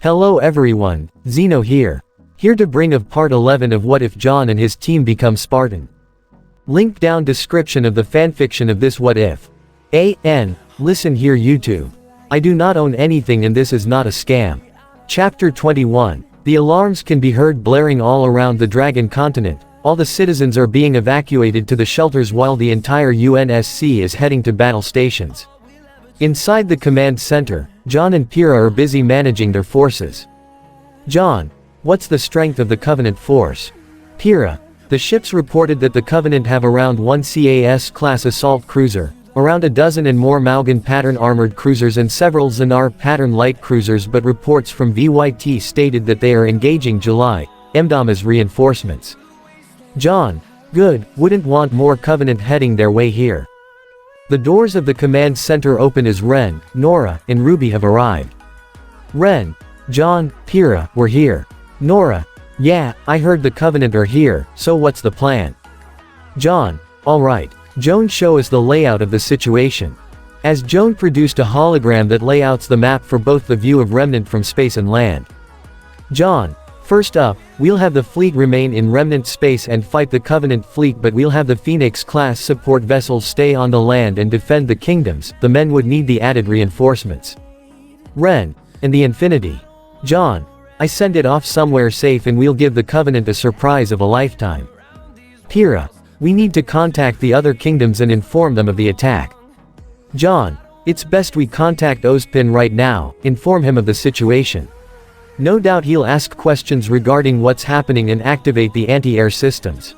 Hello everyone, Zeno here. Here to bring of part 11 of What If Jaune and his team become Spartan. Link down description of the fanfiction of this What If. Listen here YouTube. I do not own anything and this is not a scam. Chapter 21. The alarms can be heard blaring all around the Dragon continent. All the citizens are being evacuated to the shelters while the entire UNSC is heading to battle stations. Inside the command center, Jaune and Pyrrha are busy managing their forces. Jaune, what's the strength of the Covenant force? Pyrrha, the ships reported that the Covenant have around 1 CAS-class assault cruiser, around a dozen and more Maugan pattern armored cruisers and several Xenar pattern light cruisers, but reports from VYT stated that they are engaging July, Mdama's reinforcements. Jaune, good, wouldn't want more Covenant heading their way here. The doors of the command center open as Ren, Nora, and RWBY have arrived. Ren, Jaune, Pyrrha, we're here. Nora, yeah, I heard the Covenant are here, so what's the plan? Jaune, alright. Jaune, show us the layout of the situation. As Jaune produced a hologram that layouts the map for both the view of Remnant from space and land. Jaune, first up, we'll have the fleet remain in Remnant space and fight the Covenant fleet, but we'll have the Phoenix-class support vessels stay on the land and defend the kingdoms. The men would need the added reinforcements. Ren, and the Infinity. Jaune, I send it off somewhere safe and we'll give the Covenant a surprise of a lifetime. Pyrrha, we need to contact the other kingdoms and inform them of the attack. Jaune, it's best we contact Ozpin right now, inform him of the situation. No doubt he'll ask questions regarding what's happening and activate the anti-air systems.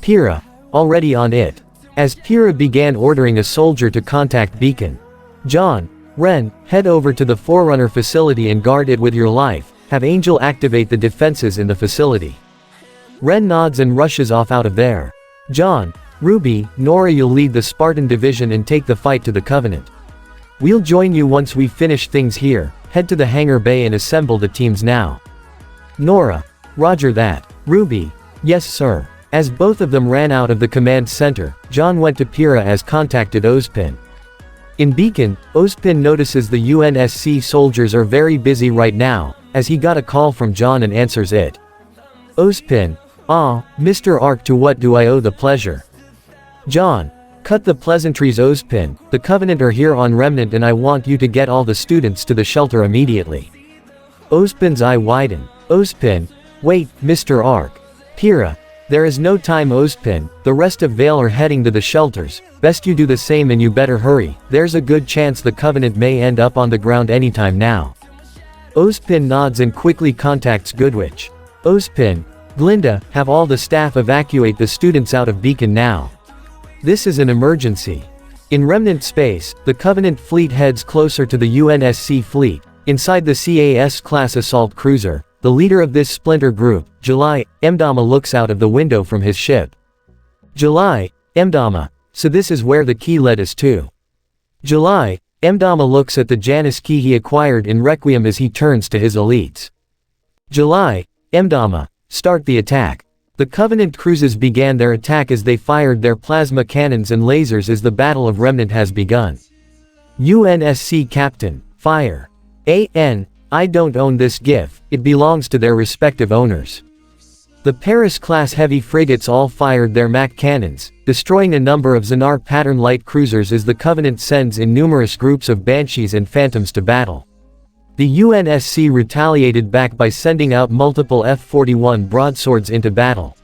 Pyrrha, already on it. As Pyrrha began ordering a soldier to contact Beacon. Jaune, Ren, head over to the Forerunner facility and guard it with your life, have Angel activate the defenses in the facility. Ren nods and rushes off out of there. Jaune, RWBY, Nora, you'll lead the Spartan division and take the fight to the Covenant. We'll join you once we finish things here. Head to the hangar bay and assemble the teams now. Nora, roger that. RWBY, yes sir. As both of them ran out of the command center, Jaune went to Pyrrha as contacted Ozpin. In Beacon, Ozpin notices the UNSC soldiers are very busy right now, as he got a call from Jaune and answers it. Ozpin, Mr. Ark, to what do I owe the pleasure? Jaune, cut the pleasantries Ozpin, the Covenant are here on Remnant and I want you to get all the students to the shelter immediately. Ozpin's eye widen. Ozpin, wait, Mr. Ark. Pyrrha, there is no time Ozpin, the rest of Vale are heading to the shelters, best you do the same and you better hurry, there's a good chance the Covenant may end up on the ground anytime now. Ozpin nods and quickly contacts Goodwitch. Ozpin, Glinda, have all the staff evacuate the students out of Beacon now. This is an emergency. In Remnant space, the Covenant fleet heads closer to the UNSC fleet. Inside the CAS-class assault cruiser, the leader of this splinter group, July, Mdama, looks out of the window from his ship. July, Mdama, so this is where the key led us to. July, Mdama looks at the Janus key he acquired in Requiem as he turns to his elites. July, Mdama, start the attack. The Covenant cruisers began their attack as they fired their plasma cannons and lasers as the Battle of Remnant has begun. UNSC Captain, fire. I don't own this GIF, it belongs to their respective owners. The Paris-class heavy frigates all fired their MAC cannons, destroying a number of Xenar pattern light cruisers as the Covenant sends in numerous groups of Banshees and Phantoms to battle. The UNSC retaliated back by sending out multiple F-41 broadswords into battle.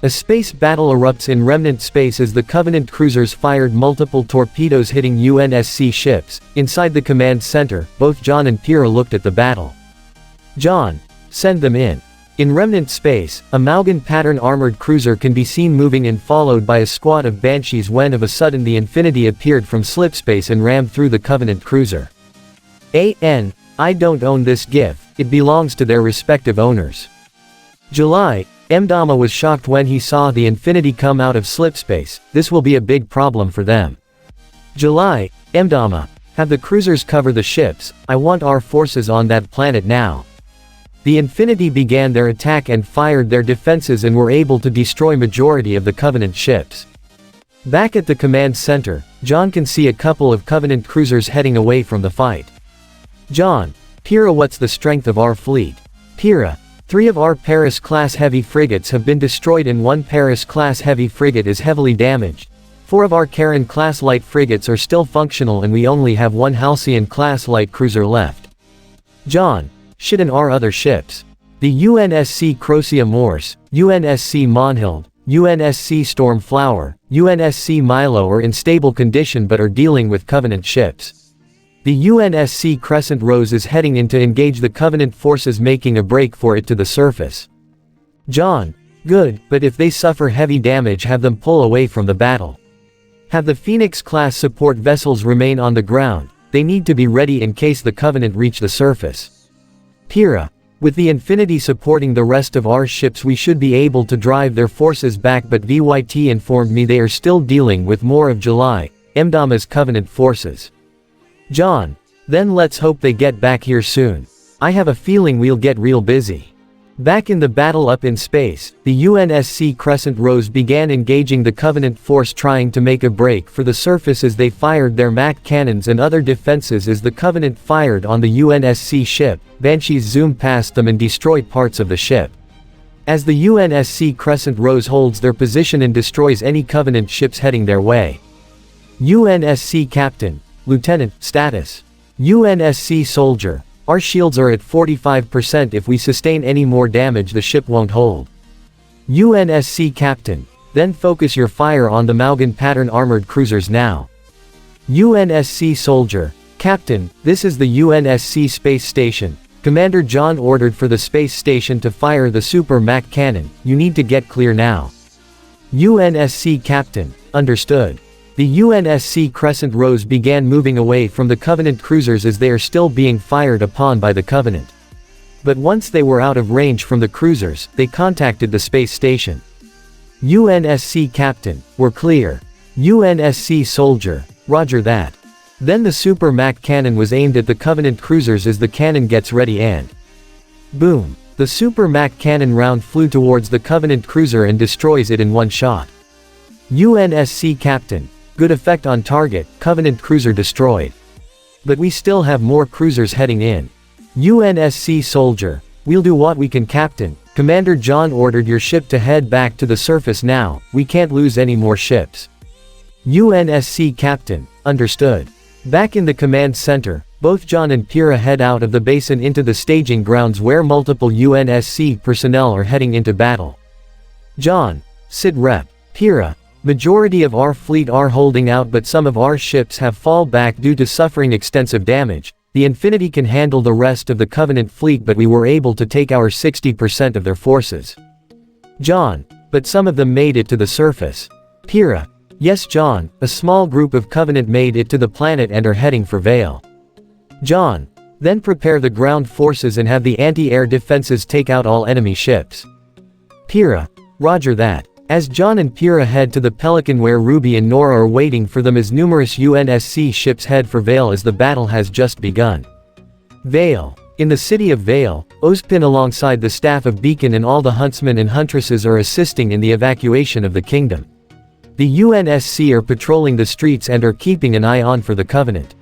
A space battle erupts in Remnant space as the Covenant cruisers fired multiple torpedoes hitting UNSC ships. Inside the command center, both Jaune and Pyrrha looked at the battle. Jaune, send them in. In Remnant space, a Maugan pattern armored cruiser can be seen moving in, followed by a squad of Banshees, when of a sudden the Infinity appeared from slipspace and rammed through the Covenant cruiser. I don't own this GIF, it belongs to their respective owners. July, Mdama was shocked when he saw the Infinity come out of slipspace, this will be a big problem for them. July, Mdama, have the cruisers cover the ships, I want our forces on that planet now. The Infinity began their attack and fired their defenses and were able to destroy majority of the Covenant ships. Back at the command center, Jaune can see a couple of Covenant cruisers heading away from the fight. Jaune, Pyrrha, what's the strength of our fleet? Pyrrha, 3 of our Paris-class heavy frigates have been destroyed and 1 Paris-class heavy frigate is heavily damaged. 4 of our Charon-class light frigates are still functional and we only have 1 Halcyon-class light cruiser left. John, shit, and our other ships. The UNSC Crocea Morse, UNSC Monhild, UNSC Stormflower, UNSC Milo are in stable condition but are dealing with Covenant ships. The UNSC Crescent Rose is heading in to engage the Covenant forces, making a break for it to the surface. John, good, but if they suffer heavy damage, have them pull away from the battle. Have the Phoenix-class support vessels remain on the ground, they need to be ready in case the Covenant reach the surface. Pyrrha, with the Infinity supporting the rest of our ships we should be able to drive their forces back, but VYT informed me they are still dealing with more of July, Mdama's Covenant forces. John, then let's hope they get back here soon. I have a feeling we'll get real busy. Back in the battle up in space, the UNSC Crescent Rose began engaging the Covenant force, trying to make a break for the surface as they fired their MAC cannons and other defenses. As the Covenant fired on the UNSC ship, Banshees zoomed past them and destroyed parts of the ship. As the UNSC Crescent Rose holds their position and destroys any Covenant ships heading their way. UNSC Captain, Lieutenant, status. UNSC Soldier, our shields are at 45%. If we sustain any more damage the ship won't hold. UNSC Captain, then focus your fire on the Maugan pattern armored cruisers now. UNSC Soldier, Captain, this is the UNSC Space Station. Commander John ordered for the space station to fire the Super Mac cannon, you need to get clear now. UNSC Captain, understood. The UNSC Crescent Rose began moving away from the Covenant cruisers as they are still being fired upon by the Covenant. But once they were out of range from the cruisers, they contacted the space station. UNSC Captain, we're clear. UNSC Soldier, roger that. Then the Super Mac cannon was aimed at the Covenant cruisers as the cannon gets ready and boom! The Super Mac cannon round flew towards the Covenant cruiser and destroys it in one shot. UNSC Captain, good effect on target, Covenant cruiser destroyed. But we still have more cruisers heading in. UNSC Soldier, we'll do what we can, Captain. Commander John ordered your ship to head back to the surface now, we can't lose any more ships. UNSC Captain, understood. Back in the command center, both John and Pyrrha head out of the basin into the staging grounds where multiple UNSC personnel are heading into battle. John, Sid Rep. Pyrrha, majority of our fleet are holding out, but some of our ships have fall back due to suffering extensive damage. The Infinity can handle the rest of the Covenant fleet, but we were able to take our 60% of their forces. John, but some of them made it to the surface. Pyrrha, yes John, a small group of Covenant made it to the planet and are heading for Vale. John, then prepare the ground forces and have the anti-air defenses take out all enemy ships. Pyrrha, roger that. As John and Pyrrha head to the Pelican where Ruby and Nora are waiting for them as numerous UNSC ships head for Vale as the battle has just begun. Vale. In the city of Vale, Ozpin alongside the staff of Beacon and all the huntsmen and huntresses are assisting in the evacuation of the kingdom. The UNSC are patrolling the streets and are keeping an eye on for the Covenant.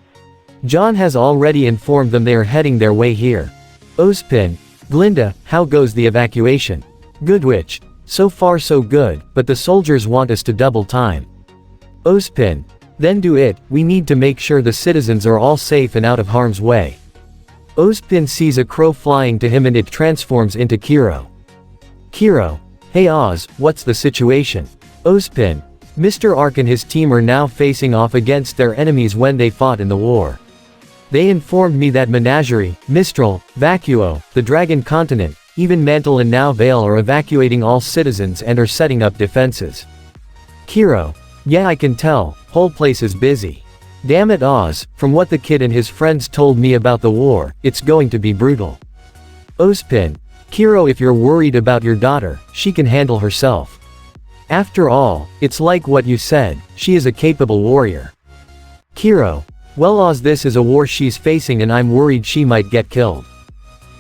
John has already informed them they are heading their way here. Ozpin, Glinda, how goes the evacuation? Goodwitch. So far so good, but the soldiers want us to double time. Ozpin, then do it, we need to make sure the citizens are all safe and out of harm's way. Ozpin sees a crow flying to him and it transforms into Kiro. Kiro, hey Oz, what's the situation? Ozpin, Mr. Ark and his team are now facing off against their enemies when they fought in the war. They informed me that Menagerie, Mistral, Vacuo, the Dragon Continent, even Mantle and now Vale are evacuating all citizens and are setting up defenses. Kiro, yeah I can tell, whole place is busy. Damn it Oz, from what the kid and his friends told me about the war, it's going to be brutal. Ozpin, Kiro, if you're worried about your daughter, she can handle herself. After all, it's like what you said, she is a capable warrior. Kiro, well Oz, this is a war she's facing and I'm worried she might get killed.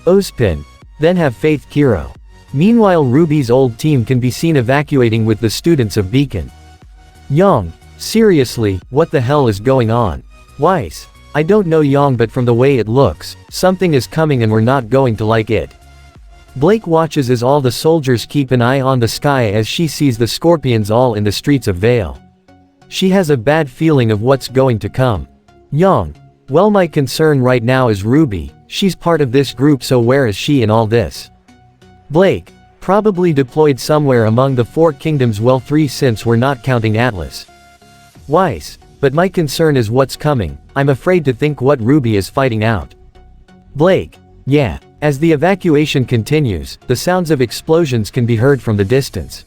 Ozpin, then have faith Kiro. Meanwhile Ruby's old team can be seen evacuating with the students of Beacon. Young, seriously, what the hell is going on? Weiss, I don't know Yang, but from the way it looks, something is coming and we're not going to like it. Blake watches as all the soldiers keep an eye on the sky as she sees the scorpions all in the streets of Vale. She has a bad feeling of what's going to come. Yang. Well, my concern right now is RWBY, she's part of this group, so where is she in all this? Blake. Probably deployed somewhere among the four kingdoms, well 3 since we're not counting Atlas. Weiss. But my concern is what's coming, I'm afraid to think what RWBY is fighting out. Blake. Yeah. As the evacuation continues, the sounds of explosions can be heard from the distance.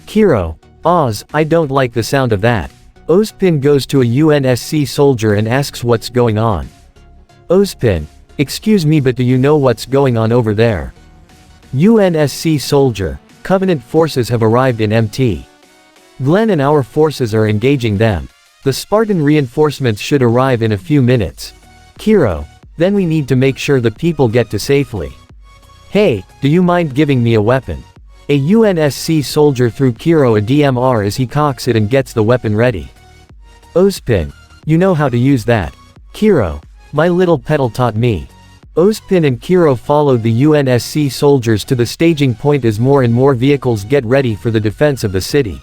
Kiro. Oz, I don't like the sound of that. Ozpin goes to a UNSC soldier and asks what's going on. Ozpin. Excuse me, but do you know what's going on over there? UNSC soldier. Covenant forces have arrived in MT. Glenn and our forces are engaging them. The Spartan reinforcements should arrive in a few minutes. Kiro. Then we need to make sure the people get to safely. Hey, do you mind giving me a weapon? A UNSC soldier threw Kiro a DMR as he cocks it and gets the weapon ready. Ozpin. You know how to use that. Kiro. My little petal taught me. Ozpin and Kiro followed the UNSC soldiers to the staging point as more and more vehicles get ready for the defense of the city.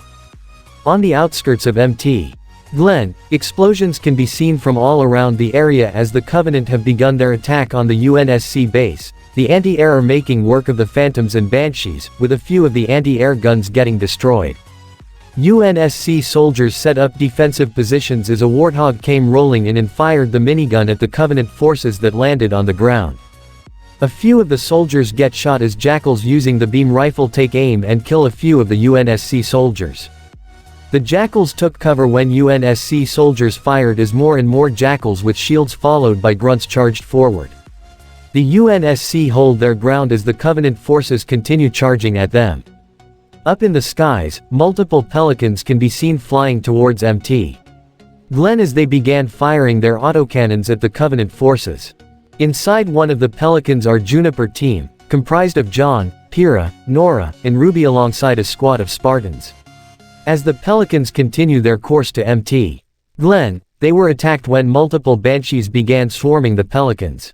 On the outskirts of MT. Glen, explosions can be seen from all around the area as the Covenant have begun their attack on the UNSC base. The anti-air are making work of the Phantoms and Banshees, with a few of the anti-air guns getting destroyed. UNSC soldiers set up defensive positions as a Warthog came rolling in and fired the minigun at the Covenant forces that landed on the ground. A few of the soldiers get shot as Jackals using the beam rifle take aim and kill a few of the UNSC soldiers. The Jackals took cover when UNSC soldiers fired as more and more Jackals with shields followed by grunts charged forward. The UNSC hold their ground as the Covenant forces continue charging at them. Up in the skies, multiple Pelicans can be seen flying towards MT. Glen as they began firing their autocannons at the Covenant forces. Inside one of the Pelicans are Juniper team, comprised of John, Pyrrha, Nora, and RWBY alongside a squad of Spartans. As the Pelicans continue their course to MT. Glen, they were attacked when multiple Banshees began swarming the Pelicans.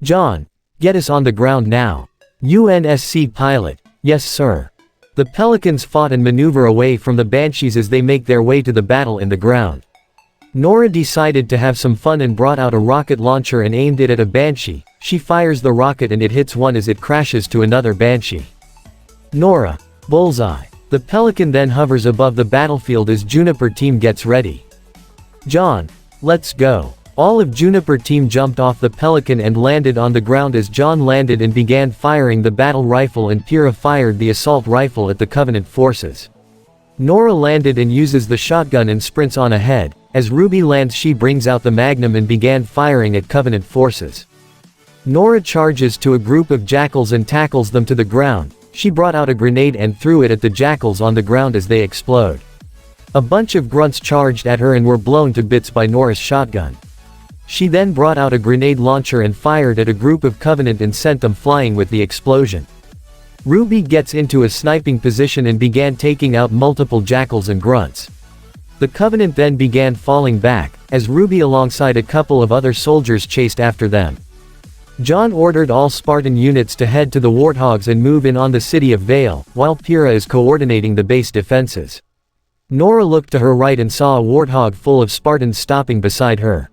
John. Get us on the ground now. UNSC pilot. Yes sir. The Pelicans fought and maneuver away from the Banshees as they make their way to the battle in the ground. Nora decided to have some fun and brought out a rocket launcher and aimed it at a Banshee. She fires the rocket and it hits one as it crashes to another Banshee. Nora. Bullseye. The Pelican then hovers above the battlefield as Juniper team gets ready. John. Let's go. All of Juniper team jumped off the Pelican and landed on the ground as John landed and began firing the battle rifle and Pyrrha fired the assault rifle at the Covenant forces. Nora landed and uses the shotgun and sprints on ahead. As RWBY lands, she brings out the Magnum and began firing at Covenant forces. Nora charges to a group of Jackals and tackles them to the ground. She brought out a grenade and threw it at the Jackals on the ground as they explode. A bunch of grunts charged at her and were blown to bits by Nora's shotgun. She then brought out a grenade launcher and fired at a group of Covenant and sent them flying with the explosion. RWBY gets into a sniping position and began taking out multiple Jackals and grunts. The Covenant then began falling back, as RWBY alongside a couple of other soldiers chased after them. John ordered all Spartan units to head to the Warthogs and move in on the city of Vale, while Pyrrha is coordinating the base defenses. Nora looked to her right and saw a Warthog full of Spartans stopping beside her.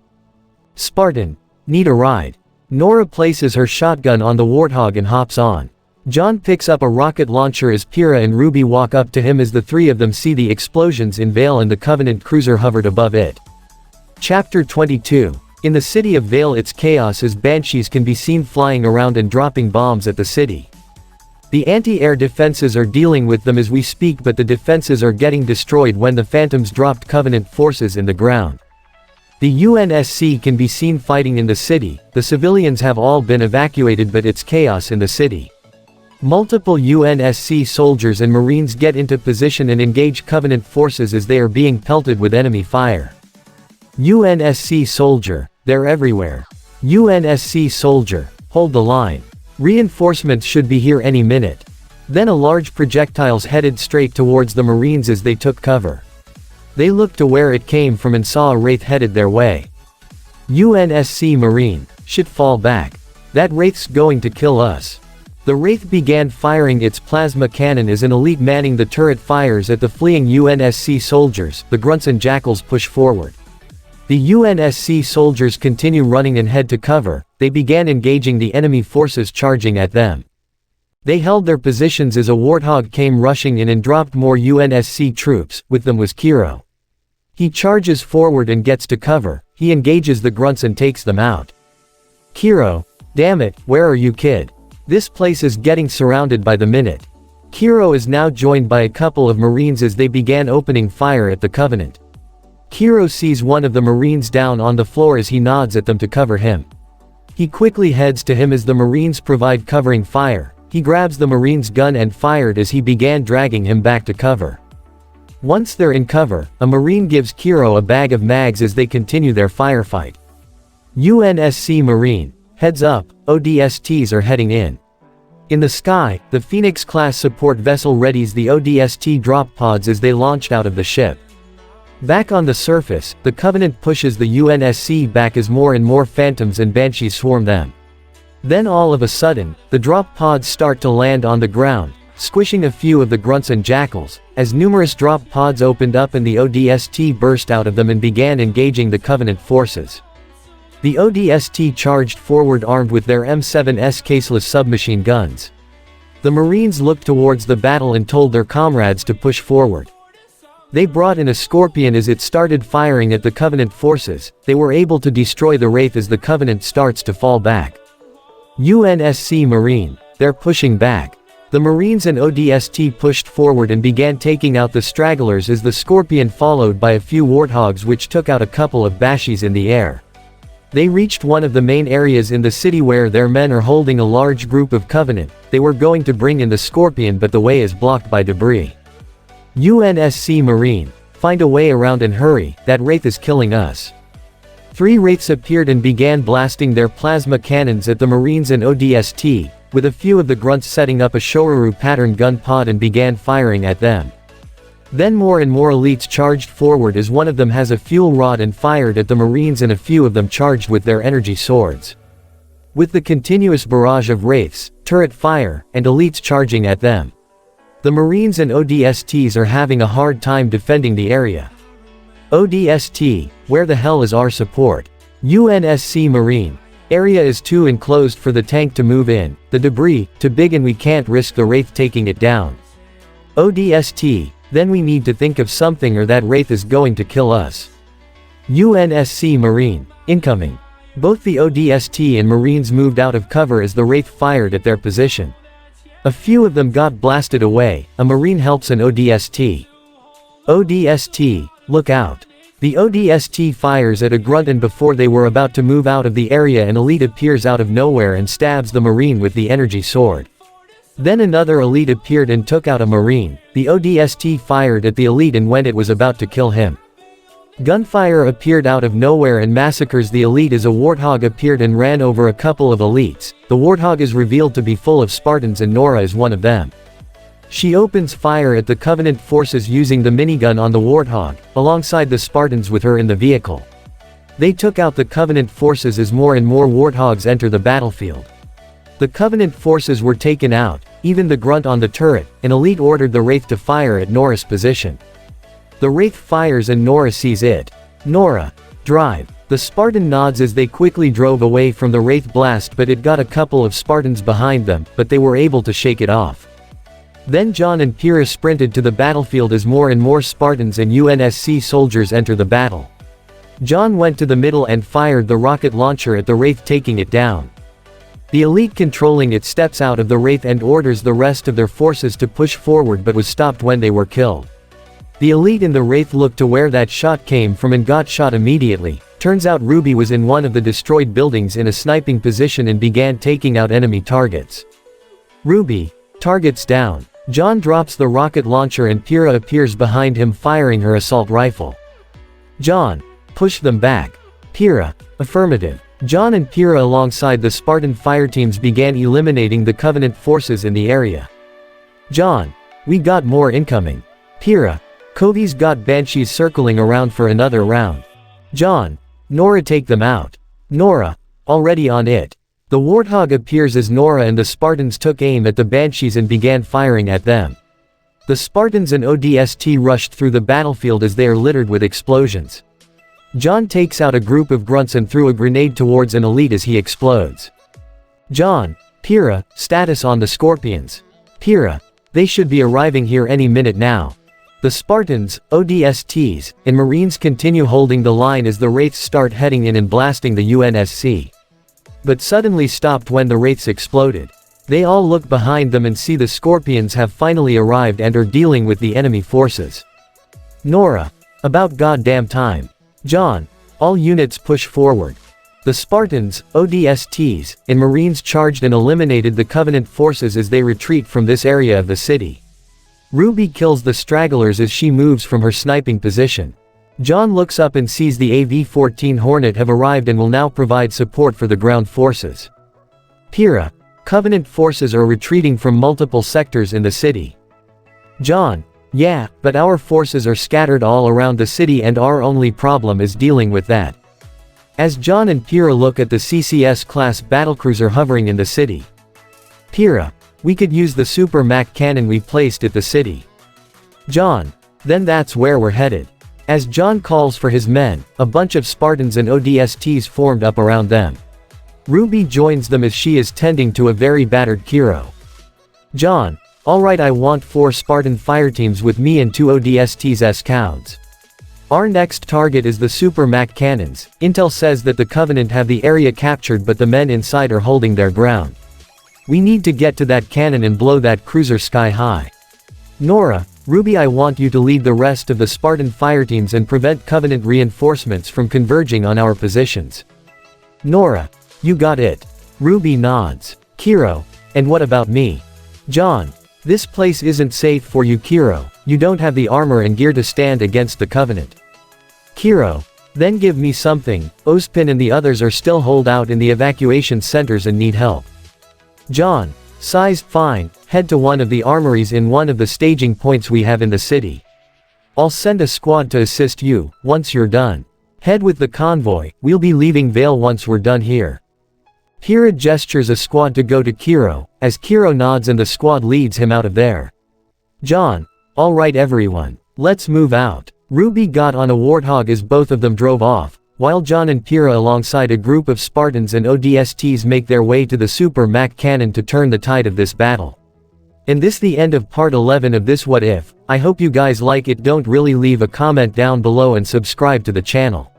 Spartan. Need a ride? Nora places her shotgun on the Warthog and hops on. John picks up a rocket launcher as Pyrrha and RWBY walk up to him as the three of them see the explosions in Vale and the Covenant cruiser hovered above it. Chapter 22. In the city of Vale, it's chaos as Banshees can be seen flying around and dropping bombs at the city. The anti-air defenses are dealing with them as we speak, but the defenses are getting destroyed when the Phantoms dropped Covenant forces in the ground. The UNSC can be seen fighting in the city. The civilians have all been evacuated, but it's chaos in the city. Multiple UNSC soldiers and Marines get into position and engage Covenant forces as they are being pelted with enemy fire. UNSC soldier, they're everywhere. UNSC soldier, hold the line. Reinforcements should be here any minute. Then a large projectiles headed straight towards the Marines as they took cover. They looked to where it came from and saw a wraith headed their way. UNSC Marine, should fall back. That Wraith's going to kill us. The Wraith began firing its plasma cannon as an elite manning the turret fires at the fleeing UNSC soldiers. The grunts and jackals push forward. The UNSC soldiers continue running and head to cover. They began engaging the enemy forces charging at them. They held their positions as a warthog came rushing in and dropped more UNSC troops. With them was Kiro. He charges forward and gets to cover. He engages the grunts and takes them out. Kiro, damn it, where are you, kid? This place is getting surrounded by the minute. Kiro is now joined by a couple of Marines as they began opening fire at the Covenant. Kiro sees one of the Marines down on the floor as he nods at them to cover him. He quickly heads to him as the Marines provide covering fire. He grabs the Marine's gun and fired as he began dragging him back to cover. Once they're in cover, a Marine gives Kiro a bag of mags as they continue their firefight. UNSC Marine, heads up, ODSTs are heading in. In the sky, the Phoenix-class support vessel readies the ODST drop pods as they launched out of the ship. Back on the surface, the Covenant pushes the UNSC back as more and more Phantoms and Banshees swarm them. Then all of a sudden, the drop pods start to land on the ground, squishing a few of the grunts and jackals, as numerous drop pods opened up and the ODST burst out of them and began engaging the Covenant forces. The ODST charged forward armed with their M7S caseless submachine guns. The Marines looked towards the battle and told their comrades to push forward. They brought in a Scorpion as it started firing at the Covenant forces. They were able to destroy the Wraith as the Covenant starts to fall back. UNSC Marine, they're pushing back. The Marines and ODST pushed forward and began taking out the stragglers as the Scorpion followed by a few Warthogs which took out a couple of Banshees in the air. They reached one of the main areas in the city where their men are holding a large group of Covenant. They were going to bring in the Scorpion but the way is blocked by debris. UNSC Marine, find a way around and hurry, that Wraith is killing us. 3 Wraiths appeared and began blasting their plasma cannons at the Marines and ODST, with a few of the grunts setting up a Shoruru pattern gun pod and began firing at them. Then more and more elites charged forward as one of them has a fuel rod and fired at the Marines and a few of them charged with their energy swords. With the continuous barrage of Wraiths, turret fire, and elites charging at them, the Marines and ODSTs are having a hard time defending the area. ODST, where the hell is our support? UNSC Marine, area is too enclosed for the tank to move in, the debris, too big and we can't risk the Wraith taking it down. ODST, then we need to think of something or that Wraith is going to kill us. UNSC Marine, incoming. Both the ODST and Marines moved out of cover as the Wraith fired at their position. A few of them got blasted away. A Marine helps an ODST. ODST, look out. The ODST fires at a grunt and before they were about to move out of the area an elite appears out of nowhere and stabs the Marine with the energy sword. Then another elite appeared and took out a Marine. The ODST fired at the elite and when it was about to kill him, gunfire appeared out of nowhere and massacres the elite as a Warthog appeared and ran over a couple of elites. The Warthog is revealed to be full of Spartans and Nora is one of them. She opens fire at the Covenant forces using the minigun on the Warthog, alongside the Spartans with her in the vehicle. They took out the Covenant forces as more and more Warthogs enter the battlefield. The Covenant forces were taken out, even the grunt on the turret. An elite ordered the Wraith to fire at Nora's position. The Wraith fires and Nora sees it. Nora, drive. The Spartan nods as they quickly drove away from the Wraith blast but it got a couple of Spartans behind them, but they were able to shake it off. Then Jaune and Pyrrha sprinted to the battlefield as more and more Spartans and UNSC soldiers enter the battle. Jaune went to the middle and fired the rocket launcher at the Wraith taking it down. The elite controlling it steps out of the Wraith and orders the rest of their forces to push forward but was stopped when they were killed. The elite in the Wraith looked to where that shot came from and got shot immediately. Turns out RWBY was in one of the destroyed buildings in a sniping position and began taking out enemy targets. RWBY, targets down. Jaune drops the rocket launcher and Pyrrha appears behind him firing her assault rifle. Jaune, push them back. Pyrrha, affirmative. Jaune and Pyrrha alongside the Spartan fireteams began eliminating the Covenant forces in the area. Jaune, we got more incoming. Pyrrha, Kovi's got Banshees circling around for another round. Jaune, Nora, take them out. Nora, already on it. The warthog appears as Nora and the Spartans took aim at the banshees and began firing at them. The Spartans and ODST rushed through the battlefield as they are littered with explosions. Jaune takes out a group of grunts and threw a grenade towards an elite as he explodes. Jaune, Pyrrha, status on the Scorpions. Pyrrha, they should be arriving here any minute now. The Spartans, ODSTs, and Marines continue holding the line as the Wraiths start heading in and blasting the UNSC. But suddenly stopped when the Wraiths exploded. They all look behind them and see the Scorpions have finally arrived and are dealing with the enemy forces. Nora, about goddamn time. Jaune, all units push forward. The Spartans, ODSTs, and Marines charged and eliminated the Covenant forces as they retreat from this area of the city. RWBY kills the stragglers as she moves from her sniping position. Jaune looks up and sees the AV-14 Hornet have arrived and will now provide support for the ground forces. Pyrrha, Covenant forces are retreating from multiple sectors in the city. Jaune, yeah, but our forces are scattered all around the city and our only problem is dealing with that. As Jaune and Pyrrha look at the CCS-class battlecruiser hovering in the city. Pyrrha, we could use the super Mac cannon we placed at the city. Jaune, then that's where we're headed. As Jaune calls for his men, a bunch of Spartans and ODSTs formed up around them. RWBY joins them as she is tending to a very battered Kiro. Jaune, alright, I want 4 Spartan fireteams with me and 2 ODSTs as scouts. Our next target is the super Mac cannons. Intel says that the Covenant have the area captured but the men inside are holding their ground. We need to get to that cannon and blow that cruiser sky high. Nora, RWBY, I want you to lead the rest of the Spartan fireteams and prevent Covenant reinforcements from converging on our positions. Nora, you got it. RWBY nods. Kiro, and what about me? Jaune, this place isn't safe for you, Kiro. You don't have the armor and gear to stand against the Covenant. Kiro, then give me something. Ozpin and the others are still holed out in the evacuation centers and need help. Jaune, sized fine, head to one of the armories in one of the staging points we have in the city. I'll send a squad to assist you, once you're done. Head with the convoy, we'll be leaving Vale once we're done here. Pyrrha gestures a squad to go to Kiro, as Kiro nods and the squad leads him out of there. Jaune, alright everyone, let's move out. RWBY got on a warthog as both of them drove off, while Jaune and Pyrrha alongside a group of Spartans and ODSTs make their way to the super Mac cannon to turn the tide of this battle. And this the end of part 11 of this What If. I hope you guys like it. Don't really leave a comment down below and subscribe to the channel.